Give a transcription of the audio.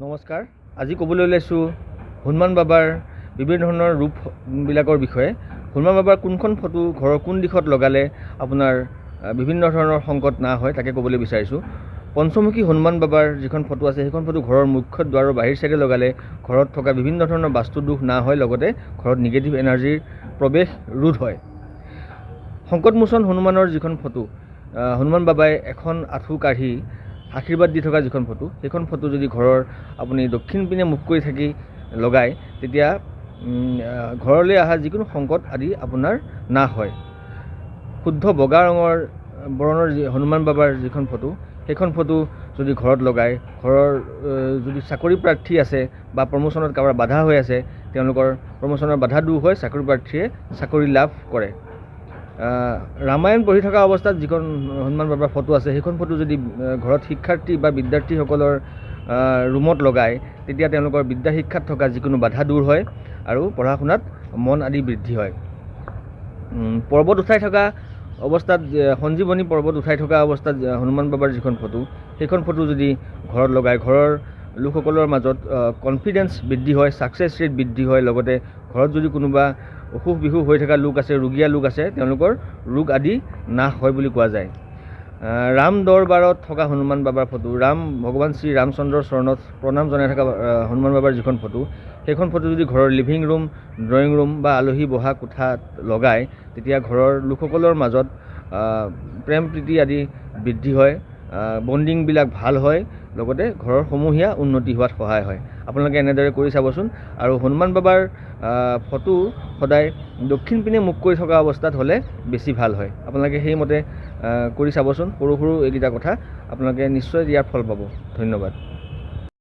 নমস্কাৰ। আজি ক'বলৈ ওলাইছোঁ হনুমান বাবাৰ বিভিন্ন ধৰণৰ ৰূপবিলাকৰ বিষয়ে। হনুমান বাবাৰ কোনখন ফটো ঘৰৰ কোন দিশত লগালে আপোনাৰ বিভিন্ন ধৰণৰ সংকট না হয় তাকে ক'বলৈ বিচাৰিছোঁ। পঞ্চমুখী হনুমান বাবাৰ যিখন ফটো আছে সেইখন ফটো ঘৰৰ মুখ্য দুৱাৰৰ বাহিৰ চাইডে লগালে ঘৰত থকা বিভিন্ন ধৰণৰ বাস্তু দোষ না হয়, লগতে ঘৰত নিগেটিভ এনাৰ্জিৰ প্ৰৱেশ ৰোধ হয়। সংকটমোচন হনুমানৰ যিখন ফটো, হনুমান বাবাই এখন আঁঠু কাঢ়ি আশীৰ্বাদ দি থকা যিখন ফটো, সেইখন ফটো যদি ঘৰৰ আপুনি দক্ষিণ পিনে মুখ কৰি থাকি লগায় তেতিয়া ঘৰলৈ অহা যিকোনো সংকট আদি আপোনাৰ নাশ হয়। শুদ্ধ বগা ৰঙৰ বৰণৰ হনুমান বাবাৰ যিখন ফটো, সেইখন ফটো যদি ঘৰত লগায়, ঘৰৰ যদি চাকৰি প্ৰাৰ্থী আছে বা প্ৰমোশ্যনত কাৰোবাৰ বাধা হৈ আছে, তেওঁলোকৰ প্ৰমোশ্যনৰ বাধা দূৰ হৈ চাকৰি প্ৰাৰ্থীয়ে চাকৰি লাভ কৰে। ৰামায়ণ পঢ়ি থকা অৱস্থাত যিখন হনুমান বাবাৰ ফটো আছে, সেইখন ফটো যদি ঘৰত শিক্ষাৰ্থী বা বিদ্যাৰ্থীসকলৰ ৰুমত লগায় তেতিয়া তেওঁলোকৰ বিদ্যা শিক্ষাত থকা যিকোনো বাধা দূৰ হয় আৰু পঢ়া শুনাত মন আদি বৃদ্ধি হয়। পৰ্বত উঠাই থকা অৱস্থাত, সঞ্জীৱনী পৰ্বত উঠাই থকা অৱস্থাত হনুমান বাবাৰ যিখন ফটো, সেইখন ফটো যদি ঘৰত লগায় ঘৰৰ লোকসকলৰ মাজত কনফিডেন্স বৃদ্ধি হয়, ছাকচেছ ৰেট বৃদ্ধি হয়, লগতে ঘৰত যদি কোনোবা অসুখ বিসুখ হৈ থকা লোক আছে, ৰোগীয়া লোক আছে, তেওঁলোকৰ ৰোগ আদি নাশ হয় বুলি কোৱা যায়। ৰাম দৰবাৰত থকা হনুমান বাবাৰ ফটো, ভগৱান শ্ৰী ৰামচন্দ্ৰৰ চৰণত প্ৰণাম জনাই থকা হনুমান বাবাৰ যিখন ফটো, সেইখন ফটো যদি ঘৰৰ লিভিং ৰুম, ড্ৰয়িং ৰুম বা আলহী বহা কোঠাত লগায় তেতিয়া ঘৰৰ লোকসকলৰ মাজত প্ৰেম প্ৰীতি আদি বৃদ্ধি হয়, বণ্ডিংবিলাক ভাল হয়, লগতে ঘৰৰ সমূহীয়া উন্নতি হোৱাত সহায় হয়। আপোনালোকে এনেদৰে কৰি চাবচোন। আৰু হনুমান বাবাৰ ফটো সদায় দক্ষিণ পিনে মুখ কৰি থকা অৱস্থাত হ'লে বেছি ভাল হয়। আপোনালোকে সেইমতে কৰি চাবচোন। সৰু সৰু এইকেইটা কথা আপোনালোকে নিশ্চয় ইয়াৰ ফল পাব। ধন্যবাদ।